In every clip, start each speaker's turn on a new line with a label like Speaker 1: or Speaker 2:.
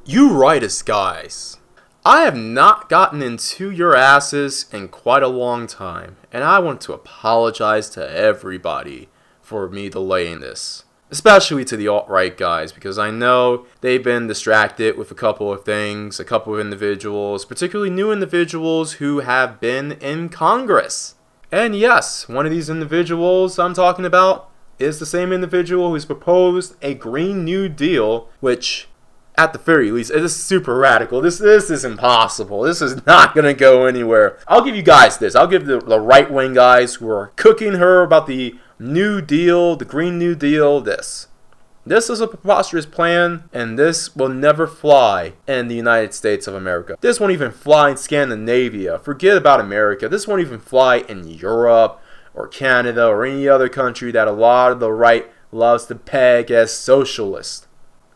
Speaker 1: You rightist guys, I have not gotten into your asses in quite a long time, and I want to apologize to everybody for me delaying this. Especially to the alt-right guys, because I know they've been distracted with a couple of things, a couple of individuals, particularly new individuals who have been in Congress. And yes, one of these individuals I'm talking about is the same individual who's proposed a Green New Deal, which, at the very least, it is super radical. This is impossible. This is not going to go anywhere. I'll give you guys this. I'll give the right-wing guys who are cooking her about the New Deal, the Green New Deal, this. This is a preposterous plan, and this will never fly in the United States of America. This won't even fly in Scandinavia. Forget about America. This won't even fly in Europe or Canada or any other country that a lot of the right loves to peg as socialist.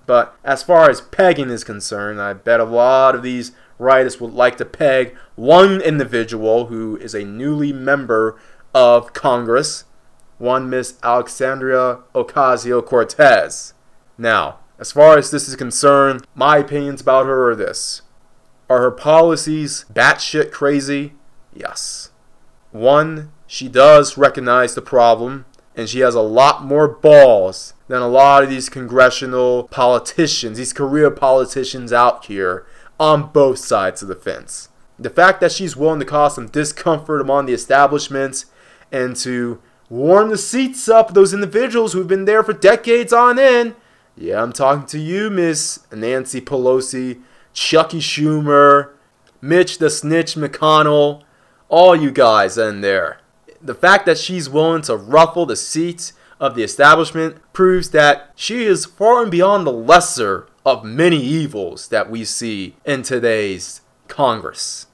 Speaker 1: But as far as pegging is concerned, I bet a lot of these rightists would like to peg one individual who is a newly member of Congress, one Miss Alexandria Ocasio-Cortez. Now, as far as this is concerned, my opinions about her are this. Are her policies batshit crazy? Yes. One, she does recognize the problem, and she has a lot more balls than a lot of these congressional politicians, these career politicians out here on both sides of the fence. The fact that she's willing to cause some discomfort among the establishments and to warm the seats up of those individuals who've been there for decades on end. Yeah, I'm talking to you, Miss Nancy Pelosi, Chucky Schumer, Mitch the Snitch McConnell, all you guys in there. The fact that she's willing to ruffle the seats of the establishment proves that she is far and beyond the lesser of many evils that we see in today's Congress.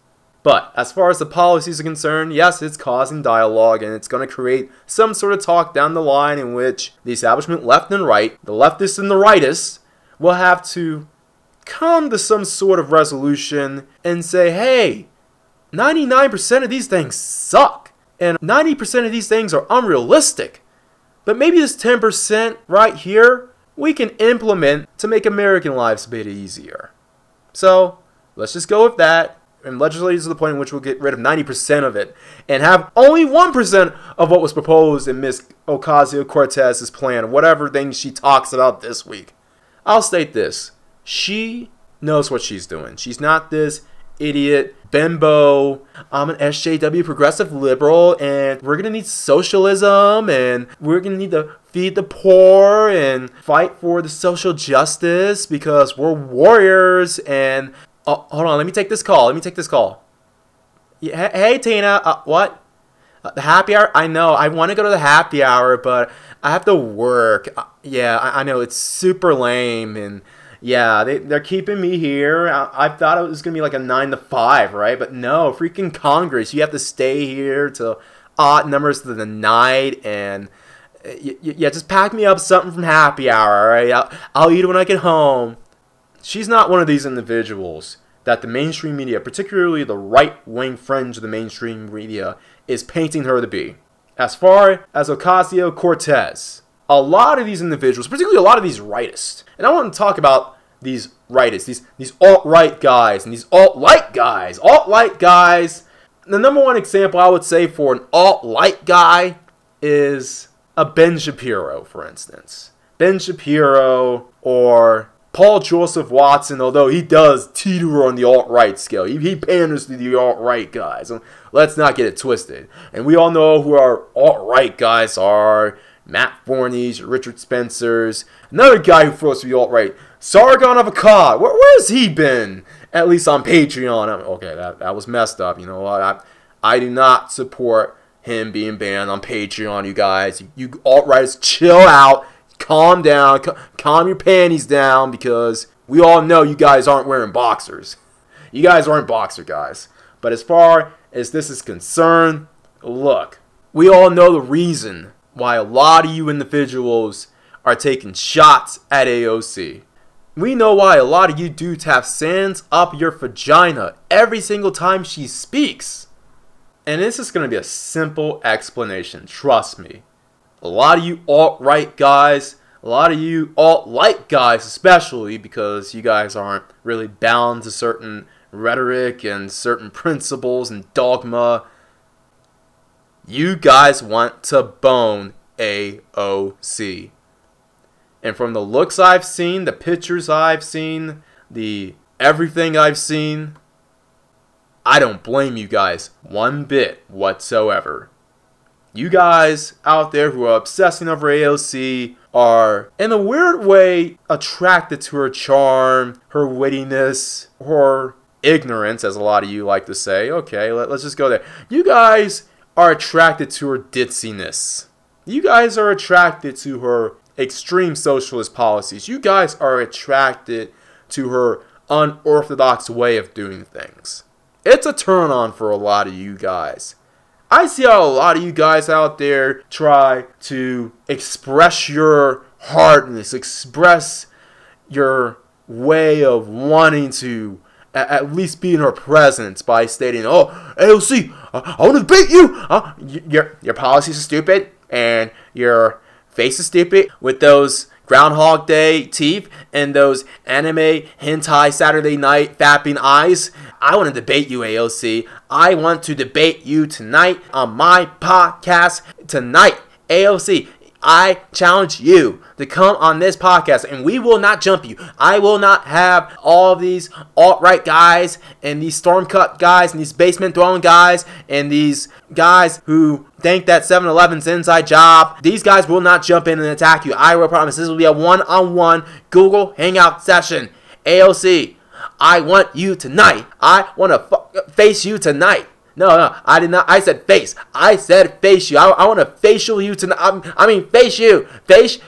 Speaker 1: But as far as the policies are concerned, yes, it's causing dialogue, and it's going to create some sort of talk down the line in which the establishment left and right, the leftists and the rightists, will have to come to some sort of resolution and say, hey, 99% of these things suck, and 90% of these things are unrealistic. But maybe this 10% right here, we can implement to make American lives a bit easier. So, let's just go with that. And legislators to the point in which we'll get rid of 90% of it and have only 1% of what was proposed in Ms. Ocasio-Cortez's plan, whatever thing she talks about this week. I'll state this. She knows what she's doing. She's not this idiot bimbo. I'm an SJW progressive liberal, and we're going to need socialism, and we're going to need to feed the poor and fight for the social justice because we're warriors. And oh, hold on, let me take this call. Yeah, hey, Tina, what? The happy hour? I know, I want to go to the happy hour, but I have to work. Yeah, I know, it's super lame, and yeah, they're keeping me here. I thought it was going to be like a 9 to 5, right? But no, freaking Congress, you have to stay here till odd numbers of the night, and yeah, just pack me up something from happy hour, all right? I'll eat it when I get home. She's not one of these individuals that the mainstream media, particularly the right-wing fringe of the mainstream media, is painting her to be. As far as Ocasio-Cortez, a lot of these individuals, particularly a lot of these rightists, and I want to talk about these rightists, these alt-right guys, and these alt-light guys. Alt-light guys, the number one example I would say for an alt-light guy is a Ben Shapiro, for instance. Ben Shapiro or Paul Joseph Watson, although he does teeter on the alt-right scale. He panders to the alt-right guys. Let's not get it twisted. And we all know who our alt-right guys are. Matt Forney's, Richard Spencer's. Another guy who floats to the alt-right. Sargon of Akkad. Where's he been? At least on Patreon. Okay, that was messed up. You know what? I do not support him being banned on Patreon, you guys. You alt-rights, chill out. Calm down, calm your panties down, because we all know you guys aren't wearing boxers. You guys aren't boxer guys. But as far as this is concerned, look, we all know the reason why a lot of you individuals are taking shots at AOC. We know why a lot of you dudes have sands up your vagina every single time she speaks. And this is going to be a simple explanation, trust me. A lot of you alt-right guys A lot of you alt-right guys especially, because you guys aren't really bound to certain rhetoric and certain principles and dogma. You guys want to bone AOC. And from the looks I've seen, the pictures I've seen, the everything I've seen, I don't blame you guys one bit whatsoever. You guys out there who are obsessing over AOC are, in a weird way, attracted to her charm, her wittiness, her ignorance, as a lot of you like to say. Okay, let's just go there. You guys are attracted to her ditziness. You guys are attracted to her extreme socialist policies. You guys are attracted to her unorthodox way of doing things. It's a turn on for a lot of you guys. I see how a lot of you guys out there try to express your hardness, express your way of wanting to at least be in her presence by stating, "Oh, AOC, I want to debate you. Your policies are stupid and your face is stupid with those Groundhog Day teeth and those anime hentai Saturday night fapping eyes. I want to debate you, AOC. I want to debate you tonight on my podcast tonight. AOC, I challenge you to come on this podcast and we will not jump you. I will not have all of these alt-right guys and these storm-cut guys and these basement-dwelling guys and these guys who think that 7-Eleven's an inside job. These guys will not jump in and attack you. I will promise. This will be a one-on-one Google Hangout session. AOC, I want you tonight. I want to face you tonight. No, I did not. I said face. I said face you. I want to facial you tonight. I mean face you. Face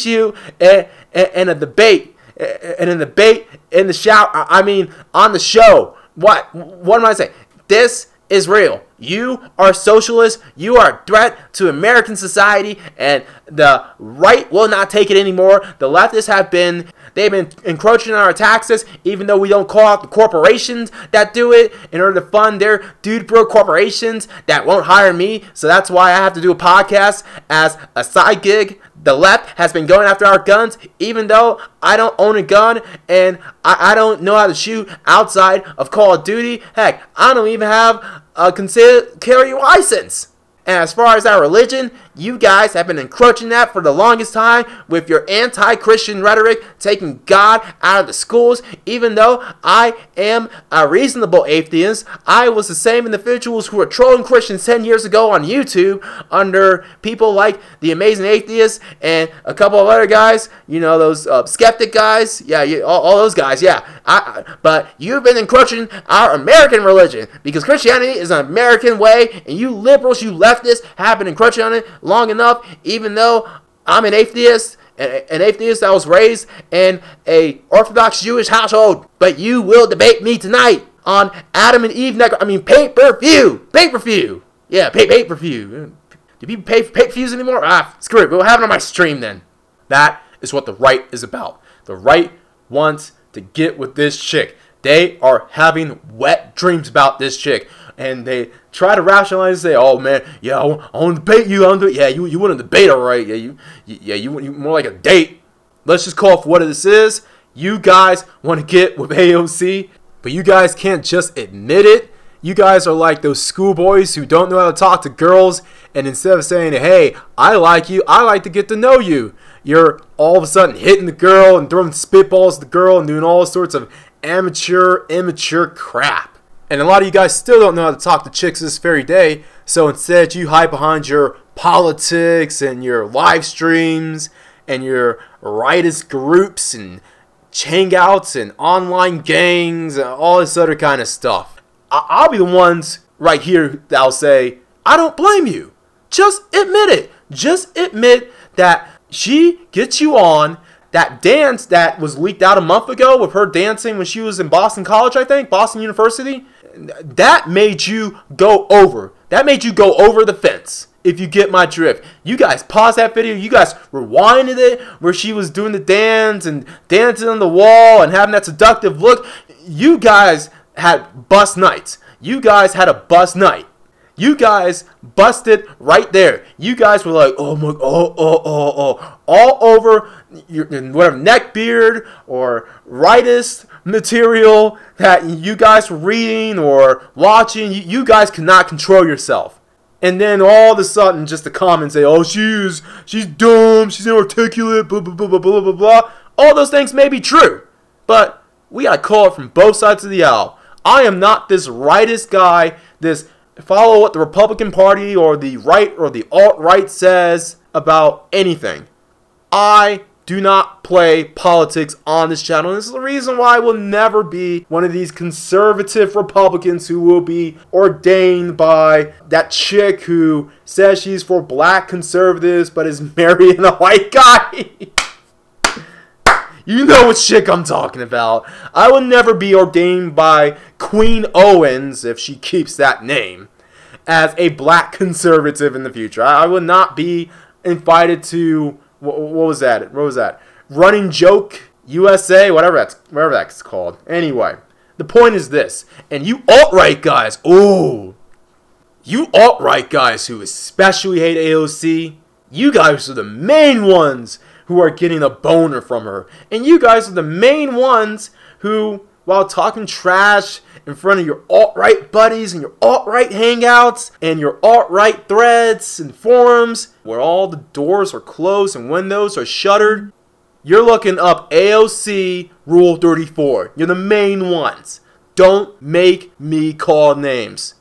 Speaker 1: you in a debate. In a debate in the shower. I mean on the show. What am I saying? This is real. You are socialist. You are a threat to American society, and the right will not take it anymore. The leftists they've been encroaching on our taxes, even though we don't call out the corporations that do it in order to fund their dude bro corporations that won't hire me. So that's why I have to do a podcast as a side gig. The left has been going after our guns, even though I don't own a gun and I don't know how to shoot outside of Call of Duty. Heck, I don't even have a carry license. And as far as our religion, you guys have been encroaching that for the longest time with your anti-Christian rhetoric, taking God out of the schools. Even though I am a reasonable atheist, I was the same individuals who were trolling Christians 10 years ago on YouTube under people like The Amazing Atheist and a couple of other guys, you know, those skeptic guys. Yeah, all those guys, yeah. But you've been encroaching our American religion because Christianity is an American way, and you liberals, you leftists, have been encroaching on it long enough, even though I'm an atheist that was raised in a Orthodox Jewish household. But you will debate me tonight on Adam and Eve pay-per-view. Yeah, pay-per-view. Do people pay for pay-per-views anymore? Screw it, we'll have it on my stream then. That is what the right is about. The right wants to get with this chick. They are having wet dreams about this chick. And they try to rationalize and say, "Oh man, yeah, I want to debate you. Yeah, you want to debate, all right? Yeah, you more like a date. Let's just call it for what this is. You guys want to get with AOC, but you guys can't just admit it. You guys are like those schoolboys who don't know how to talk to girls, and instead of saying, "Hey, I like you. I like to get to know you," you're all of a sudden hitting the girl and throwing spitballs at the girl and doing all sorts of immature crap. And a lot of you guys still don't know how to talk to chicks this very day. So instead, you hide behind your politics and your live streams and your rightist groups and hangouts and online gangs and all this other kind of stuff. I'll be the ones right here that'll say, I don't blame you. Just admit it. Just admit that she gets you on. That dance that was leaked out a month ago with her dancing when she was in Boston College, I think, Boston University, that made you go over. That made you go over the fence, if you get my drift. You guys paused that video. You guys rewinded it where she was doing the dance and dancing on the wall and having that seductive look. You guys had bust nights. You guys had a bust night. You guys busted right there. You guys were like, oh my, all over your whatever neck beard or Rightist material that you guys were reading or watching. You guys could not control yourself. And then all of a sudden, just the comments say, oh, she's dumb, she's inarticulate, blah, blah, blah, blah, blah, blah, blah. All those things may be true, but we gotta call it from both sides of the aisle. I am not this rightist guy, this follow what the Republican Party or the right or the alt-right says about anything. I do not play politics on this channel. And this is the reason why I will never be one of these conservative Republicans who will be ordained by that chick who says she's for black conservatives but is marrying a white guy. You know what chick I'm talking about. I will never be ordained by Queen Owens, if she keeps that name, as a black conservative in the future. I will not be invited to, what was that? Running Joke USA, whatever that's called. Anyway, the point is this, and you alt-right guys, you alt-right guys who especially hate AOC, you guys are the main ones who are getting a boner from her. And you guys are the main ones who, while talking trash in front of your alt-right buddies and your alt-right hangouts and your alt-right threads and forums where all the doors are closed and windows are shuttered, you're looking up AOC Rule 34. You're the main ones. Don't make me call names.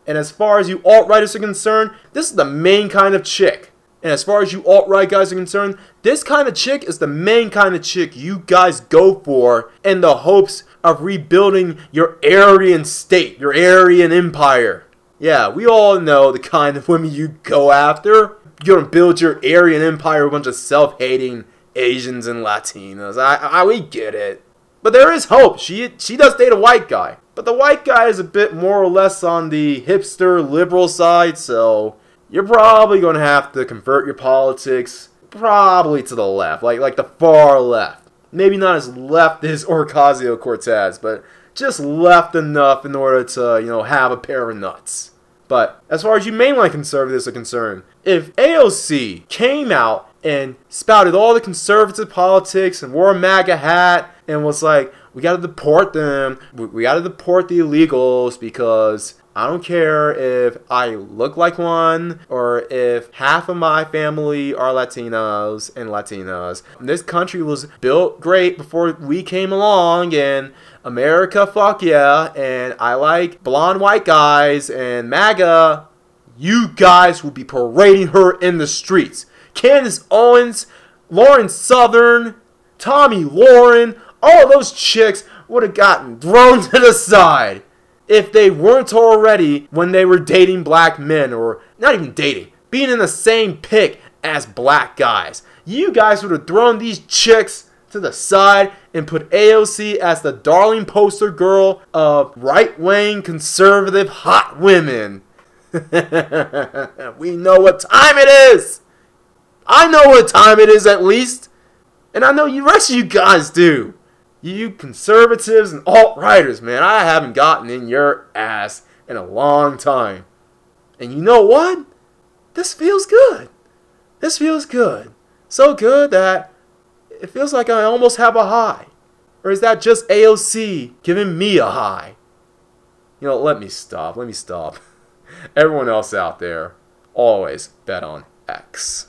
Speaker 1: And as far as you alt-righters are concerned, this is the main kind of chick. And as far as you alt-right guys are concerned, this kind of chick is the main kind of chick you guys go for in the hopes of rebuilding your Aryan state, your Aryan empire. Yeah, we all know the kind of women you go after. You're going to build your Aryan empire with a bunch of self-hating Asians and Latinos. We get it. But there is hope. She does date a white guy. But the white guy is a bit more or less on the hipster liberal side, so you're probably going to have to convert your politics probably to the left, like the far left. Maybe not as left as Ocasio-Cortez, but just left enough in order to, have a pair of nuts. But as far as you mainline conservatives are concerned, if AOC came out and spouted all the conservative politics and wore a MAGA hat and was like, we got to deport them, we got to deport the illegals because I don't care if I look like one or if half of my family are Latinos and Latinas. This country was built great before we came along, and America, fuck yeah, and I like blonde white guys and MAGA. You guys will be parading her in the streets. Candace Owens, Lauren Southern, Tommy Lauren, all those chicks would have gotten thrown to the side if they weren't already when they were dating black men, or not even dating, being in the same pick as black guys. You guys would have thrown these chicks to the side and put AOC as the darling poster girl of right-wing conservative hot women. We know what time it is. I know what time it is at least. And I know the rest of you guys do. You conservatives and alt-righters, man, I haven't gotten in your ass in a long time. And you know what? This feels good. This feels good. So good that it feels like I almost have a high. Or is that just AOC giving me a high? Let me stop. Everyone else out there, always bet on X.